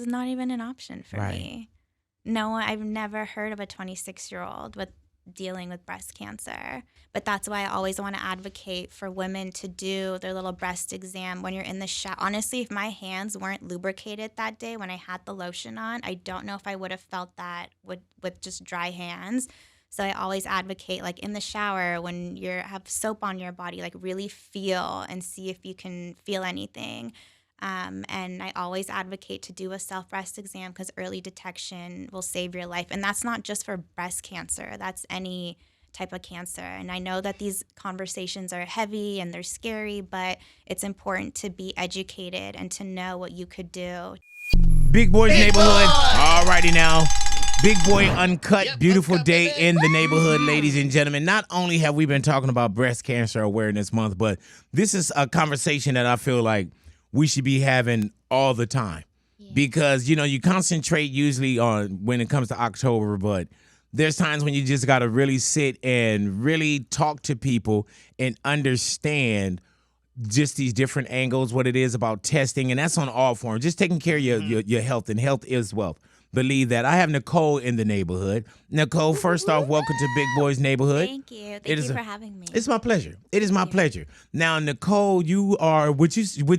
was not even an option for Right. me. No, I've never heard of a 26-year-old with dealing with breast cancer. But that's why I always want to advocate for women to do their little breast exam when you're in the shower. Honestly, if my hands weren't lubricated that day when I had the lotion on, I don't know if I would have felt that with just dry hands. So I always advocate, like in the shower when you have soap on your body, like really feel and see if you can feel anything. And I always advocate to do a self-breast exam because early detection will save your life. And that's not just for breast cancer. That's any type of cancer. And I know that these conversations are heavy and they're scary, but it's important to be educated and to know what you could do. Big Boy's neighborhood. All righty now. Big Boy Uncut. Beautiful day in the neighborhood, ladies and gentlemen. Not only have we been talking about Breast Cancer Awareness Month, but this is a conversation that I feel like we should be having all the time. Because, you know, you concentrate usually on when it comes to October, but there's times when you just got to really sit and really talk to people and understand just these different angles, what it is about testing, and that's on all forms. Just taking care of your health, and health is wealth. Believe that. I have Nicole in the neighborhood. Nicole, first off, welcome to Big Boy's neighborhood. Thank you. Thank you for having me. It's my pleasure. It is my pleasure. Now, Nicole, you are, would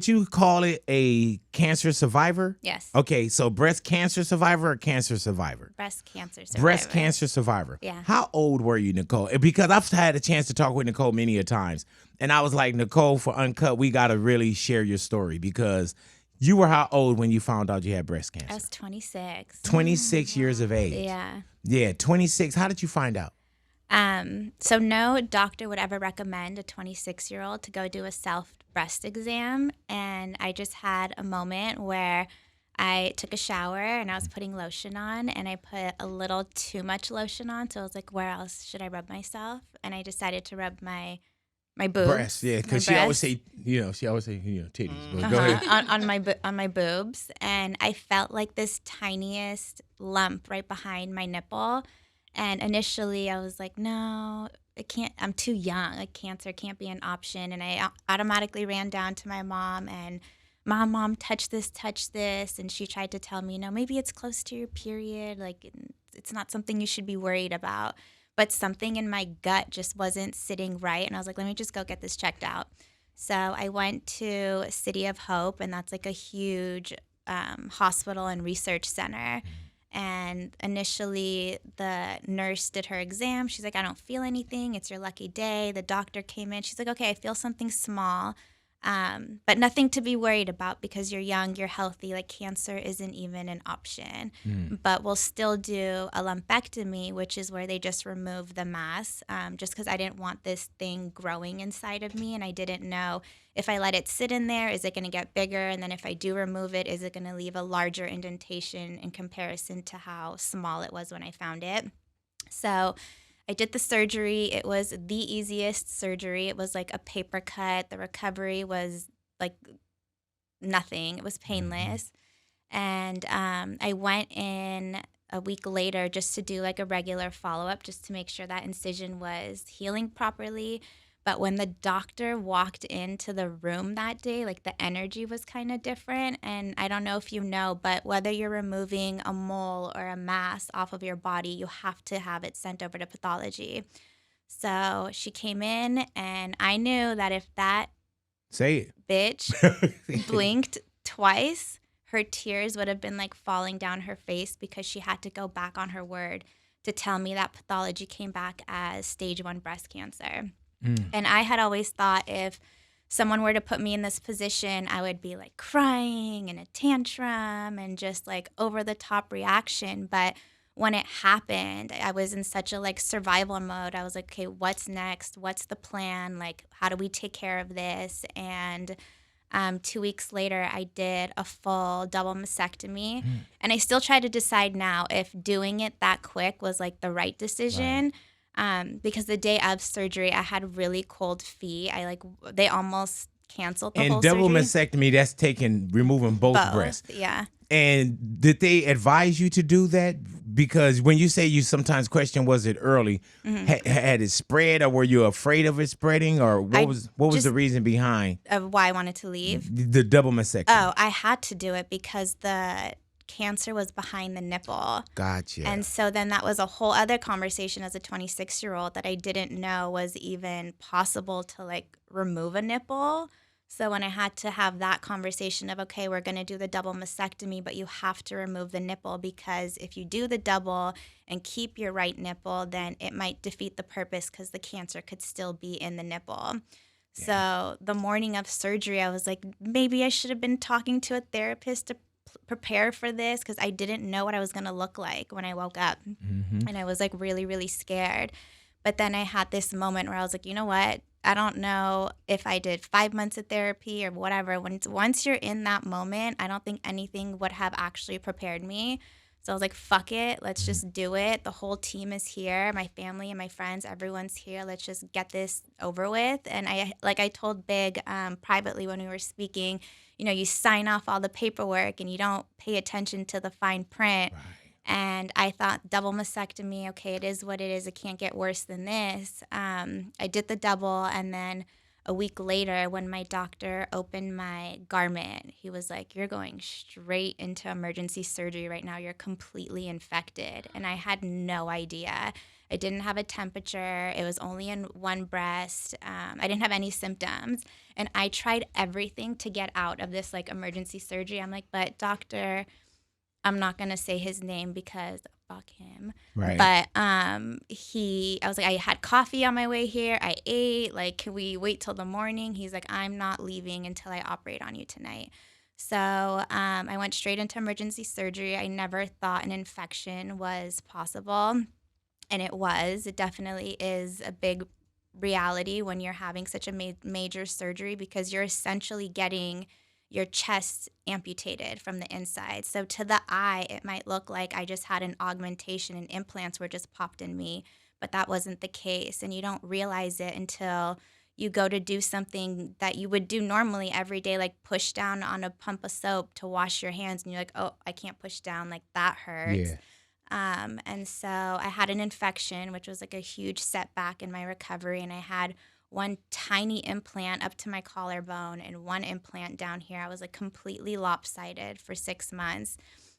you call it a cancer survivor? Yes. Okay, so breast cancer survivor or cancer survivor? Breast cancer survivor. Breast cancer survivor. Yeah. How old were you, Nicole? Because I've had a chance to talk with Nicole many a times, and I was like, Nicole, for Uncut, we got to really share your story because you were how old when you found out you had breast cancer? I was 26. 26 years of age. Yeah. Yeah, 26. How did you find out? So no doctor would ever recommend a 26-year-old to go do a self-breast exam. And I just had a moment where I took a shower and I was putting lotion on and I put a little too much lotion on. So I was like, where else should I rub myself? And I decided to rub my boobs. Breasts, yeah, because she always say, titties. But go ahead. on my boobs, and I felt like this tiniest lump right behind my nipple. And initially, I was like, no, it can't. I'm too young. Like cancer can't be an option. And I automatically ran down to my mom and, Mom, touch this. And she tried to tell me, maybe it's close to your period. Like it's not something you should be worried about. But something in my gut just wasn't sitting right. And I was like, let me just go get this checked out. So I went to City of Hope, and that's like a huge hospital and research center. And initially, the nurse did her exam. She's like, I don't feel anything. It's your lucky day. The doctor came in. She's like, okay, I feel something small. But nothing to be worried about because you're young, you're healthy, like cancer isn't even an option. But we'll still do a lumpectomy, which is where they just remove the mass, just because I didn't want this thing growing inside of me. And I didn't know if I let it sit in there, is it going to get bigger? And then if I do remove it, is it going to leave a larger indentation in comparison to how small it was when I found it? So I did the surgery. It was the easiest surgery. It was like a paper cut. The recovery was like nothing. It was painless. And I went in a week later just to do like a regular follow-up just to make sure that incision was healing properly. But when the doctor walked into the room that day, like the energy was kind of different. And I don't know if you know, but whether you're removing a mole or a mass off of your body, you have to have it sent over to pathology. So she came in and I knew that if that bitch blinked twice, her tears would have been like falling down her face because she had to go back on her word to tell me that pathology came back as stage 1 breast cancer. And I had always thought if someone were to put me in this position, I would be like crying and a tantrum and just like over the top reaction. But when it happened, I was in such a like survival mode. I was like, okay, what's next? What's the plan? Like, how do we take care of this? And 2 weeks later, I did a full double mastectomy. And I still try to decide now if doing it that quick was like the right decision. Because the day of surgery, I had really cold feet. They almost canceled the whole surgery. And double mastectomy, that's removing both breasts. Yeah. And did they advise you to do that? Because when you say you sometimes question, was it early? Had it spread, or were you afraid of it spreading, or what was the reason behind of why I wanted to leave? The double mastectomy. Oh, I had to do it because the cancer was behind the nipple. Gotcha. And so then that was a whole other conversation as a 26-year-old that I didn't know was even possible to like remove a nipple. So when I had to have that conversation of, okay, we're going to do the double mastectomy, but you have to remove the nipple, because if you do the double and keep your right nipple, then it might defeat the purpose because the cancer could still be in the nipple. Yeah. So the morning of surgery, I was like, maybe I should have been talking to a therapist to prepare for this, because I didn't know what I was going to look like when I woke up. Mm-hmm. And I was like really, really scared. But then I had this moment where I was like, you know what? I don't know if I did 5 months of therapy or whatever. Once you're in that moment, I don't think anything would have actually prepared me. So I was like, fuck it. Let's just do it. The whole team is here. My family and my friends, everyone's here. Let's just get this over with. And I told Big privately when we were speaking, you know, you sign off all the paperwork and you don't pay attention to the fine print. Right. And I thought double mastectomy, okay, it is what it is. It can't get worse than this. I did the double, and then a week later when my doctor opened my garment, he was like, you're going straight into emergency surgery right now. You're completely infected. And I had no idea. I didn't have a temperature. It was only in one breast. I didn't have any symptoms. And I tried everything to get out of this like emergency surgery. I'm like, but doctor, I'm not going to say his name because fuck him. Right. But I was like, I had coffee on my way here. I ate. Like, can we wait till the morning? He's like, I'm not leaving until I operate on you tonight. So I went straight into emergency surgery. I never thought an infection was possible. And it was. It definitely is a big reality when you're having such a major surgery, because you're essentially getting your chest amputated from the inside. So to the eye, it might look like I just had an augmentation and implants were just popped in me, but that wasn't the case. And you don't realize it until you go to do something that you would do normally every day, like push down on a pump of soap to wash your hands. And you're like, oh, I can't push down. Like that hurts. Yeah. And so I had an infection, which was like a huge setback in my recovery. And I had one tiny implant up to my collarbone and one implant down here. I was like completely lopsided for 6 months.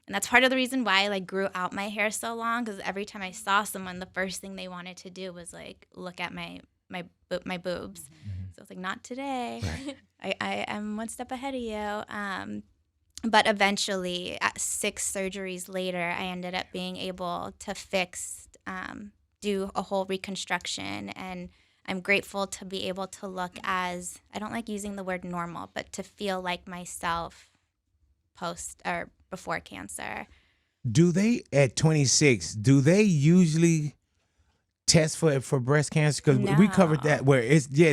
And that's part of the reason why I like grew out my hair so long, because every time I saw someone, the first thing they wanted to do was like look at my boobs. Mm-hmm. So I was like, not today. Right. I am one step ahead of you. But eventually, 6 surgeries later, I ended up being able to do a whole reconstruction. And I'm grateful to be able to look as, I don't like using the word normal, but to feel like myself post or before cancer. Do they, at 26, do they usually test for breast cancer? Because we covered that where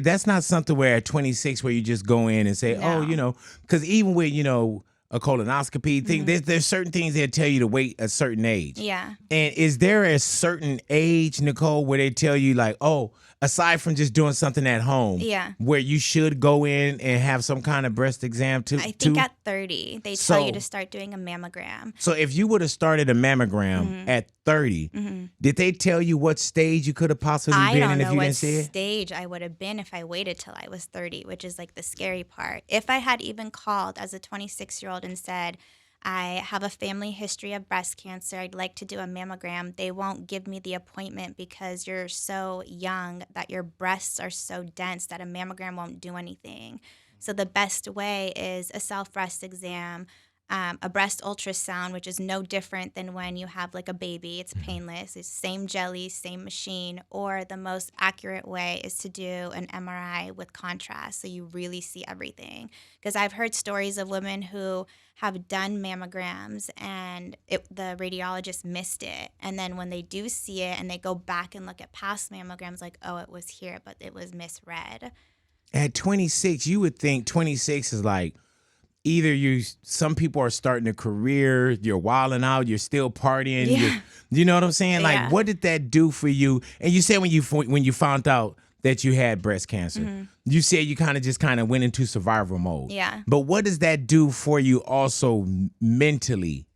that's not something where at 26 where you just go in and say, oh, you know, because even with, you know, a colonoscopy thing, there's certain things they'll tell you to wait a certain age. Yeah. And is there a certain age, Nicole, where they tell you like, oh, aside from just doing something at home, where you should go in and have some kind of breast exam too? I think at 30, they tell you to start doing a mammogram. So if you would have started a mammogram at 30, did they tell you what stage you could have possibly been in if you didn't see it? I don't know what stage I would have been if I waited till I was 30, which is like the scary part. If I had even called as a 26-year-old and said, I have a family history of breast cancer, I'd like to do a mammogram, they won't give me the appointment because you're so young that your breasts are so dense that a mammogram won't do anything. So the best way is a self-breast exam, a breast ultrasound, which is no different than when you have like a baby. It's painless. It's same jelly, same machine. Or the most accurate way is to do an MRI with contrast, so you really see everything. Because I've heard stories of women who have done mammograms and the radiologist missed it. And then when they do see it and they go back and look at past mammograms, like, oh, it was here, but it was misread. At 26, you would think 26 is like, either some people are starting a career, you're wilding out, you're still partying, you know what I'm saying? Like, what did that do for you? And you said when you found out that you had breast cancer, you said you kind of went into survival mode. Yeah. But what does that do for you also mentally?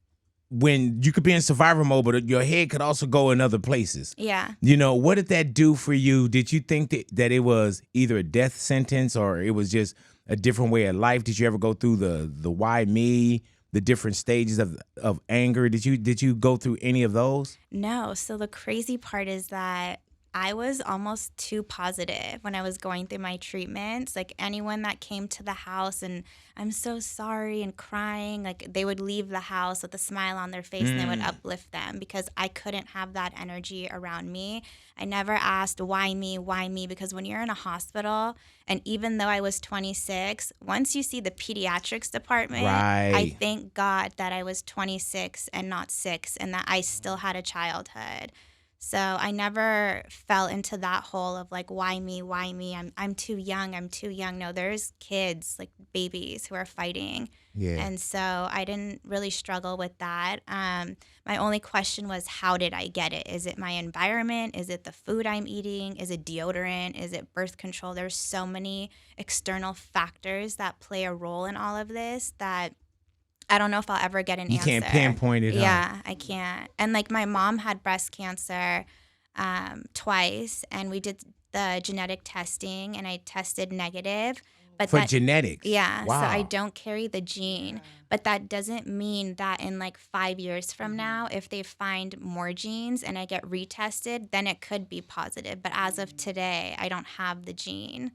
When you could be in survival mode, but your head could also go in other places. Yeah. You know, what did that do for you? Did you think that it was either a death sentence or it was just a different way of life? Did you ever go through the why me the different stages of anger? Did you go through any of those? No. So the crazy part is that I was almost too positive when I was going through my treatments. Like anyone that came to the house and I'm so sorry and crying, like they would leave the house with a smile on their face and they would uplift them because I couldn't have that energy around me. I never asked why me, because when you're in a hospital and even though I was 26, once you see the pediatrics department, I Right. thank God that I was 26 and not 6 and that I still had a childhood. So I never fell into that hole of like, why me? Why me? I'm too young. I'm too young. No, there's kids, like babies, who are fighting. Yeah. And so I didn't really struggle with that. My only question was, how did I get it? Is it my environment? Is it the food I'm eating? Is it deodorant? Is it birth control? There's so many external factors that play a role in all of this that I don't know if I'll ever get an You answer. can't pinpoint it, huh? Yeah, I can't. And like my mom had breast cancer twice, and we did the genetic testing, and I tested negative. But For that, genetics. yeah, so Wow. I don't carry the gene. But that doesn't mean that in like 5 years from now, if they find more genes and I get retested, then it could be positive. But as of today, I don't have the gene.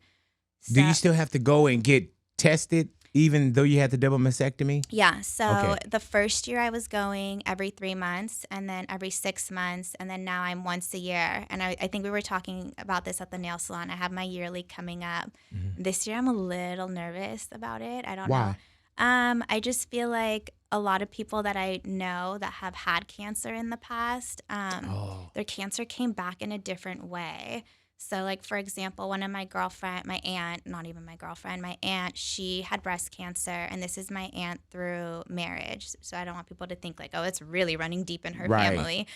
Do So, you still have to go and get tested even though you had the double mastectomy? yeah, so Okay. the first year I was going every 3 months and then every 6 months, and then now I'm once a year. And I think we were talking about this at the nail salon. I have my yearly coming up. This year I'm a little nervous about it. I don't know. Why? I just feel like a lot of people that I know that have had cancer in the past, Oh. their cancer came back in a different way. So, like, for example, one of my girlfriend, my aunt, not even my girlfriend, my aunt, she had breast cancer, and this is my aunt through marriage. So I don't want people to think like, oh, it's really running deep in her Right. family.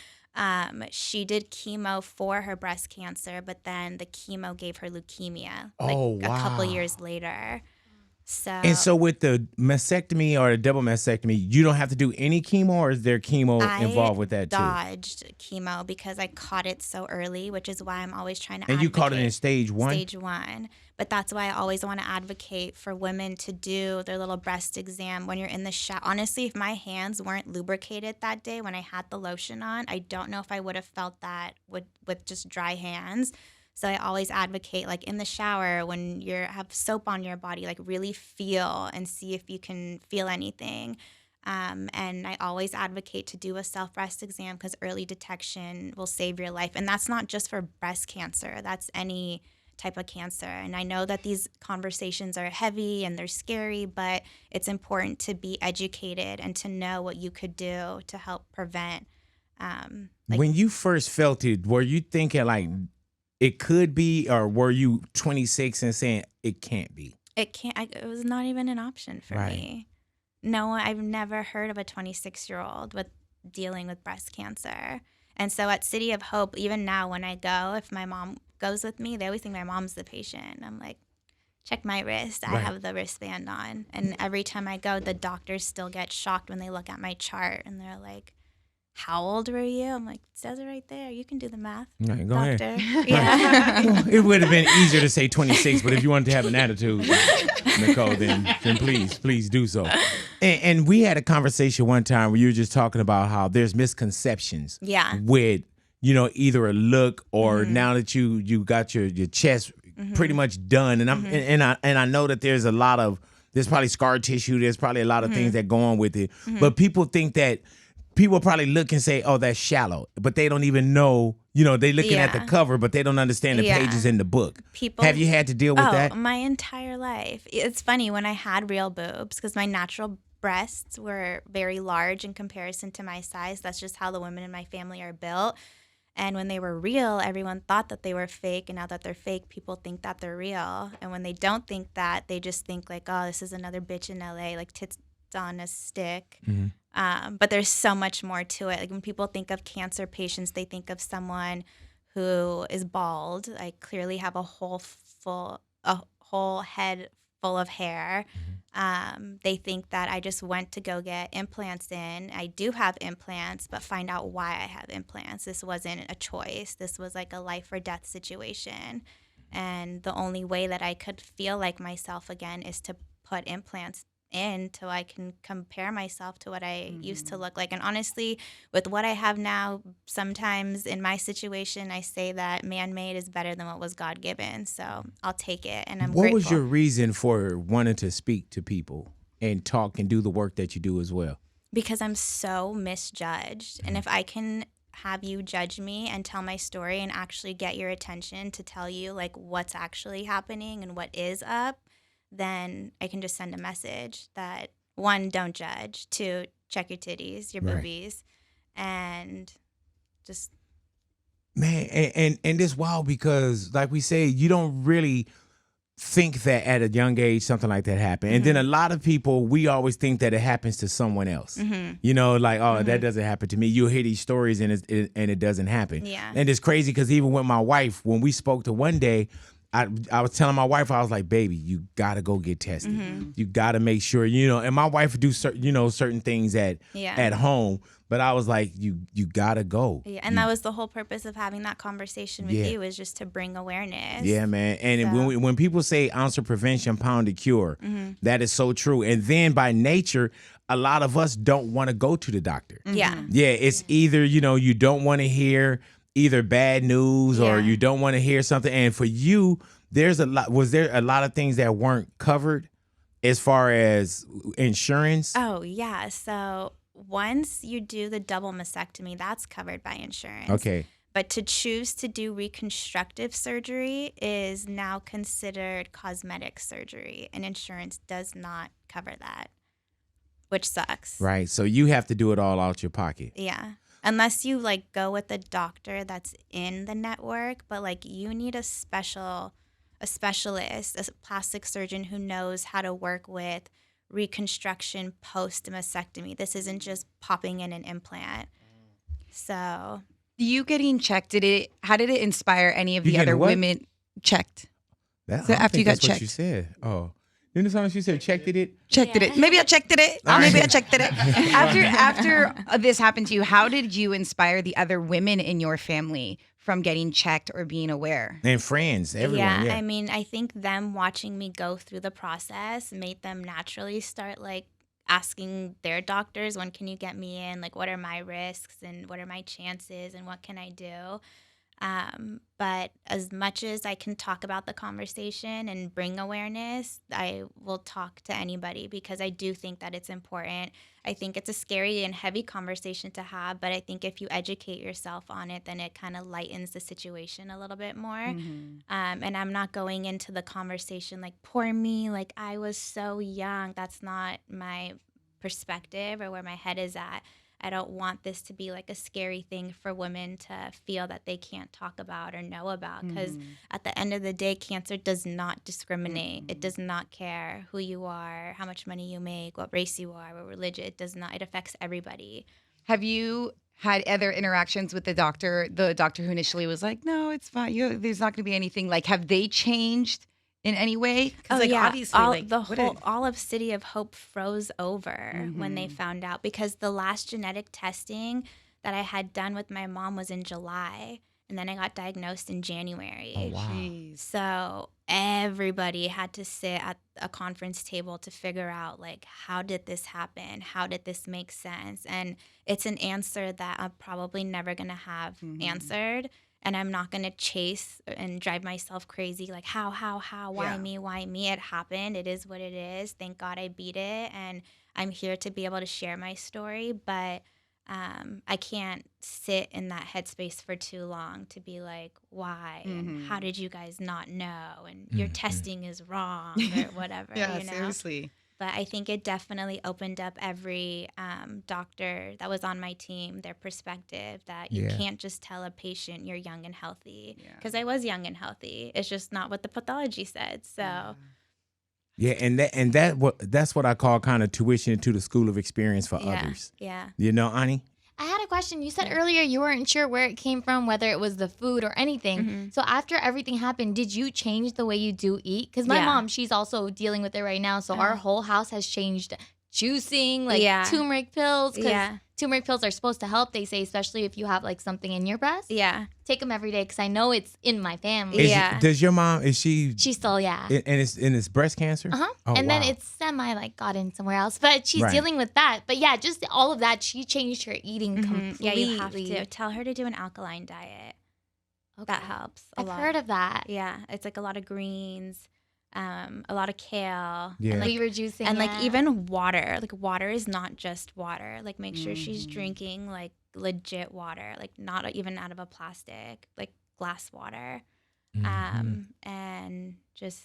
She did chemo for her breast cancer, but then the chemo gave her leukemia like Oh, a couple wow. years later. So, And so with the mastectomy or the double mastectomy, you don't have to do any chemo, or is there chemo involved with that too? dodged chemo because I caught it so early, which is why I'm always trying to And you caught it in advocate. stage 1? Stage 1. But that's why I always want to advocate for women to do their little breast exam when you're in the shower. Honestly, if my hands weren't lubricated that day when I had the lotion on, I don't know if I would have felt that with just dry hands. So I always advocate, like in the shower when you have soap on your body, like really feel and see if you can feel anything. And I always advocate to do a self-breast exam because early detection will save your life. And that's not just for breast cancer. That's any type of cancer. And I know that these conversations are heavy and they're scary, but it's important to be educated and to know what you could do to help prevent. When you first felt it, were you thinking like it could be, or were you 26 and saying it can't be? It was not even an option for Right. me. No, I've never heard of a 26-year-old with dealing with breast cancer. And so at City of Hope, even now when I go, if my mom goes with me, they always think my mom's the patient. I'm like, check my wrist. I Right. have the wristband on. And every time I go, the doctors still get shocked when they look at my chart and they're like, how old were you? I'm like, it says it right there. You can do the math, Right, go doctor. ahead. Yeah. It would have been easier to say 26, but if you wanted to have an attitude, Nicole, then please do so. And we had a conversation one time where you were just talking about how there's misconceptions Yeah. with, either a look or now that you got your chest pretty much done. And I know that there's probably scar tissue, there's probably a lot of things that go on with it. But people think that people probably look and say, oh, that's shallow, but they don't even know, they looking at the Yeah. cover, but they don't understand the Yeah. pages in the book. People Have you had to deal with that? my entire life. It's funny when I had real boobs because my natural breasts were very large in comparison to my size. That's just how the women in my family are built. And when they were real, everyone thought that they were fake. And now that they're fake, people think that they're real. And when they don't think that, they just think like, oh, this is another bitch in LA, like tits on a stick. But there's so much more to it. Like when people think of cancer patients, they think of someone who is bald. I clearly have a whole head full of hair. They think that I just went to go get implants in. I do have implants, but find out why I have implants. This wasn't a choice. This was like a life or death situation. And the only way that I could feel like myself again is to put implants in till I can compare myself to what I used to look like. And honestly, with what I have now, sometimes in my situation, I say that man-made is better than what was God-given. So I'll take it, and I'm What grateful. was your reason for wanting to speak to people and talk and do the work that you do as well? Because I'm so misjudged. And if I can have you judge me and tell my story and actually get your attention to tell you like what's actually happening and what is up, then I can just send a message that, one, don't judge, two, check your titties, your boobies, and just man, and it's wild because like we say, you don't really think that at a young age something like that happened. And then a lot of people, we always think that it happens to someone else. You know, like, oh, that doesn't happen to me. You'll hear these stories and it doesn't happen. Yeah. And it's crazy because even with my wife, when we spoke to one day, I was telling my wife, I was like, baby, you gotta go get tested. You gotta make sure, you know, and my wife would do certain things at home, but I was like, you gotta go. Yeah, and that was the whole purpose of having that conversation with you, is just to bring awareness. Yeah, man. And when people say ounce of prevention, pound of cure, that is so true. And then by nature, a lot of us don't want to go to the doctor. Yeah. Yeah, it's either, you know, you don't want to hear either bad news or you don't want to hear something. And for you, was there a lot of things that weren't covered as far as insurance? Oh, yeah. So once you do the double mastectomy, that's covered by insurance. Okay. But to choose to do reconstructive surgery is now considered cosmetic surgery, and insurance does not cover that, which sucks. Right. So you have to do it all out your pocket. Yeah. Unless you like go with a doctor that's in the network, but like you need a specialist, a plastic surgeon who knows how to work with reconstruction post mastectomy. This isn't just popping in an implant. So you getting checked, how did it inspire any of the other women checked? So after you got checked. What you said. Oh. You know something she said, checked it? Checked it. Maybe I checked it. Maybe I checked it. After this happened to you, how did you inspire the other women in your family from getting checked or being aware? And friends, everyone. Yeah, I mean, I think them watching me go through the process made them naturally start like asking their doctors, when can you get me in? Like, what are my risks and what are my chances and what can I do? But as much as I can talk about the conversation and bring awareness, I will talk to anybody because I do think that it's important. I think it's a scary and heavy conversation to have, but I think if you educate yourself on it, then it kind of lightens the situation a little bit more. And I'm not going into the conversation like, poor me, like I was so young. That's not my perspective or where my head is at. I don't want this to be like a scary thing for women to feel that they can't talk about or know about, because at the end of the day, cancer does not discriminate. It does not care who you are, how much money you make, what race you are, what religion. It does not. It affects everybody. Have you had other interactions with the doctor who initially was like, no, it's fine. There's not going to be anything. Like, have they changed in any way? Oh, like, yeah. Obviously, all of City of Hope froze over when they found out, because the last genetic testing that I had done with my mom was in July, and then I got diagnosed in January. Oh, wow. Jeez. So everybody had to sit at a conference table to figure out, like, how did this happen? How did this make sense? And it's an answer that I'm probably never going to have answered. And I'm not going to chase and drive myself crazy. Like, how, why me? It happened. It is what it is. Thank God I beat it. And I'm here to be able to share my story. But I can't sit in that headspace for too long to be like, why? And how did you guys not know? And your testing is wrong or whatever. Yeah, you know? seriously. But I think it definitely opened up every doctor that was on my team, their perspective that you can't just tell a patient you're young and healthy. Because I was young and healthy. It's just not what the pathology said. So, that's what I call kind of tuition into the school of experience for others. Yeah. You know, Ani? I had a question. You said earlier you weren't sure where it came from, whether it was the food or anything. So after everything happened, did you change the way you do eat? Because my mom, she's also dealing with it right now. So our whole house has changed. Juicing, like turmeric pills. Because turmeric pills are supposed to help, they say, especially if you have like something in your breast. Yeah. Take them every day because I know it's in my family. Does your mom, is she's still, yeah. And it's breast cancer? Uh-huh. Oh, and then wow. it's semi like got in somewhere else. But she's dealing with that. But yeah, just all of that, she changed her eating completely. Yeah, you have to. Tell her to do an alkaline diet. Okay. That helps a lot. I've heard of that. Yeah. It's like a lot of greens, a lot of kale. Yeah. And like, beaver juicing. and like even water. Like water is not just water. Like make sure she's drinking like legit water. Like not even out of a plastic, like glass water. And just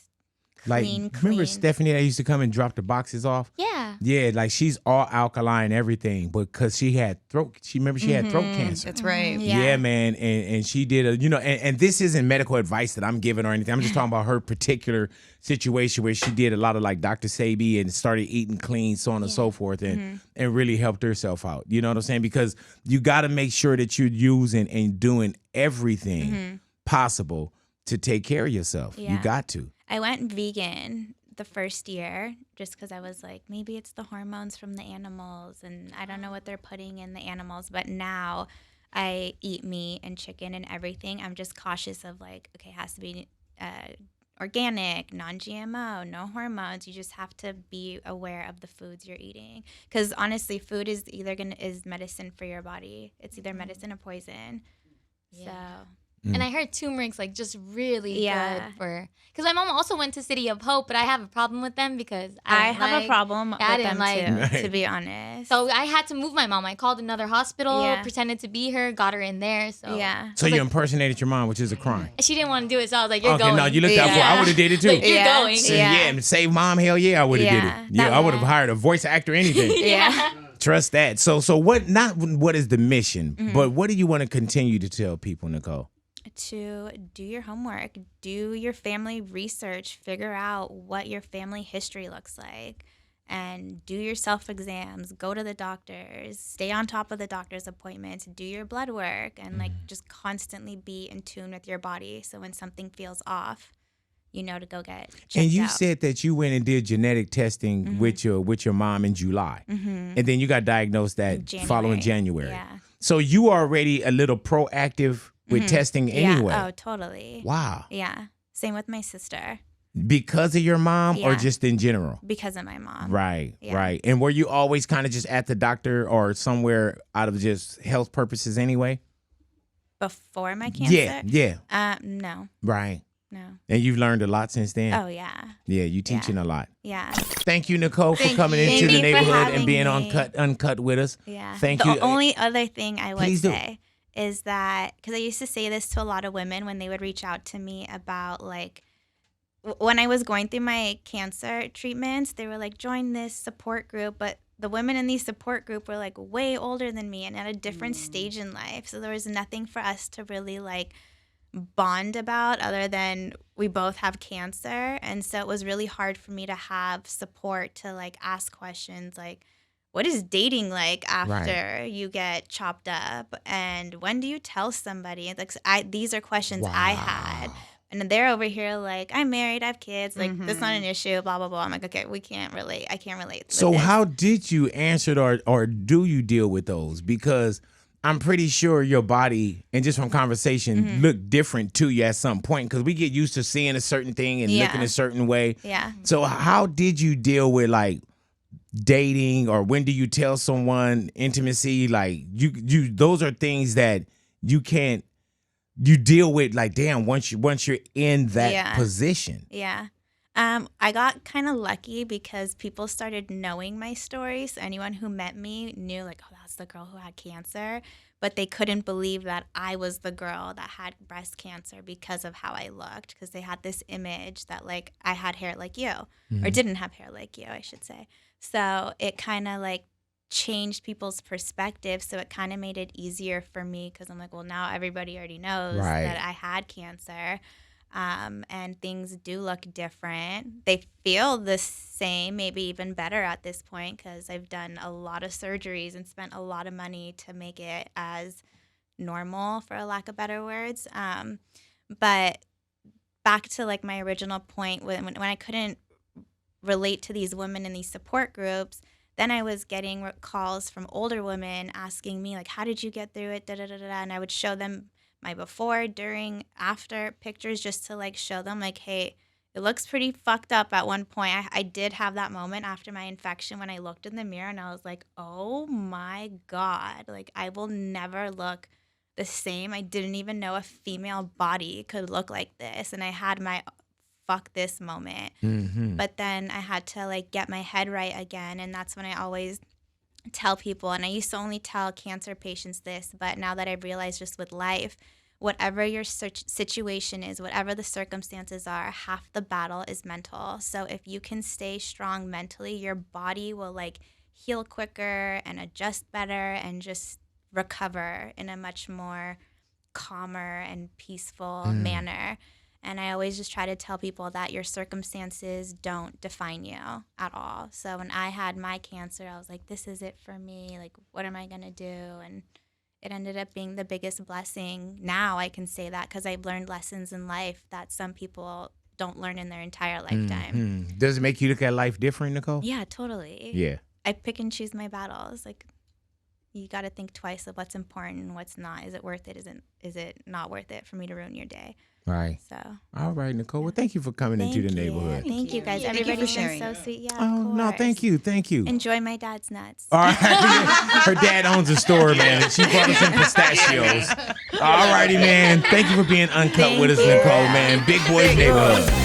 clean. Remember Stephanie that used to come and drop the boxes off? Yeah. Yeah, like she's all alkaline everything, but because she had throat cancer. That's right. Yeah, man, and she did and this isn't medical advice that I'm giving or anything. I'm just talking about her particular situation where she did a lot of like Dr. Sabi and started eating clean, so on and so forth, and really helped herself out. You know what I'm saying? Because you got to make sure that you're using and doing everything possible to take care of yourself. Yeah. You got to. I went vegan the first year just because I was like, maybe it's the hormones from the animals and I don't know what they're putting in the animals. But now I eat meat and chicken and everything. I'm just cautious of like, okay, it has to be organic, non-GMO, no hormones. You just have to be aware of the foods you're eating. Because honestly, food is is medicine for your body. It's either medicine or poison. Yeah. So... And I heard turmeric's like just really good for, because my mom also went to City of Hope, but I have a problem with them because I have a problem with them too, Right. to be honest. So I had to move my mom. I called another hospital, pretended to be her, got her in there. So So you impersonated your mom, which is a crime. she didn't want to do it, so I was like, "You're going." No, you looked out for it. I would have did it too. Like, you're going. And save mom, hell yeah, I would have did it. Yeah, I would have hired a voice actor, anything. Trust that. So what? Not what is the mission, but what do you want to continue to tell people, Nicole? To do your homework, do your family research, figure out what your family history looks like, and do your self-exams, go to the doctors, stay on top of the doctor's appointments, do your blood work, and like just constantly be in tune with your body. So when something feels off, you know to go get checked And you out. said that you went and did genetic testing with your mom in July, and then you got diagnosed that following January. Yeah. So you are already a little proactive with testing anyway. Yeah. Oh, totally. Wow. Yeah. Same with my sister. Because of your mom or just in general? Because of my mom. Right, Yeah. right. And were you always kind of just at the doctor or somewhere out of just health purposes anyway? Before my cancer? Yeah. No. Right. No. And you've learned a lot since then? Oh, yeah. Yeah, you teaching a lot. Yeah. Thank you, Nicole, for Thank coming you. into Thank the you for neighborhood and having being me. uncut with us. Yeah. Thank the you. The only other thing I would Please do. say is that, because I used to say this to a lot of women when they would reach out to me about like, when I was going through my cancer treatments, they were like, join this support group. But the women in these support group were like way older than me and at a different stage in life. So there was nothing for us to really like bond about other than we both have cancer. And so it was really hard for me to have support to like ask questions like, what is dating like after you get chopped up? And when do you tell somebody? Like, these are questions I had. And they're over here like, I'm married, I have kids, like that's not an issue, blah, blah, blah. I'm like, okay, I can't relate. with So this. how did you answer it or do you deal with those? Because I'm pretty sure your body, and just from conversation, look different to you at some point because we get used to seeing a certain thing and looking a certain way. Yeah. So how did you deal with like dating or when do you tell someone intimacy? Like you those are things that you deal with like, damn, once you're in that position. Yeah. I got kind of lucky because people started knowing my story. So anyone who met me knew like, oh, that's the girl who had cancer. But they couldn't believe that I was the girl that had breast cancer because of how I looked. Because they had this image that like I had hair like you or didn't have hair like you, I should say. So it kind of like changed people's perspective. So it kind of made it easier for me because I'm like, well, now everybody already knows that I had cancer. And things do look different. They feel the same, maybe even better at this point because I've done a lot of surgeries and spent a lot of money to make it as normal, for a lack of better words. But back to like my original point, when I couldn't relate to these women in these support groups, then I was getting calls from older women asking me, like, how did you get through it? Da, da, da, da, da. And I would show them my before, during, after pictures just to like show them like, hey, it looks pretty fucked up at one point. I did have that moment after my infection when I looked in the mirror and I was like, oh my God, like I will never look the same. I didn't even know a female body could look like this. And I had my fuck this moment. But then I had to like get my head right again. And that's when I always tell people, and I used to only tell cancer patients this, but now that I've realized just with life, whatever your situation is, whatever the circumstances are, half the battle is mental. So if you can stay strong mentally, your body will like heal quicker and adjust better and just recover in a much more calmer and peaceful manner. And I always just try to tell people that your circumstances don't define you at all. So when I had my cancer, I was like, this is it for me. Like, what am I going to do? And it ended up being the biggest blessing. Now I can say that because I've learned lessons in life that some people don't learn in their entire lifetime. Does it make you look at life different, Nicole? Yeah, totally. Yeah. I pick and choose my battles. Like, you got to think twice of what's important and what's not. Is it worth it? Is it not worth it for me to ruin your day? Right. So. All right, Nicole. Well, thank you for coming into the neighborhood. Thank you guys. Thank you for Everybody's been sharing. so sweet. Yeah. Oh, of course. no, thank you. Thank you. Enjoy my dad's nuts. All right. Her dad owns a store, man, and she brought us some pistachios. All righty, man. Thank you for being uncut with us, Nicole, man. Big Boy's Neighborhood.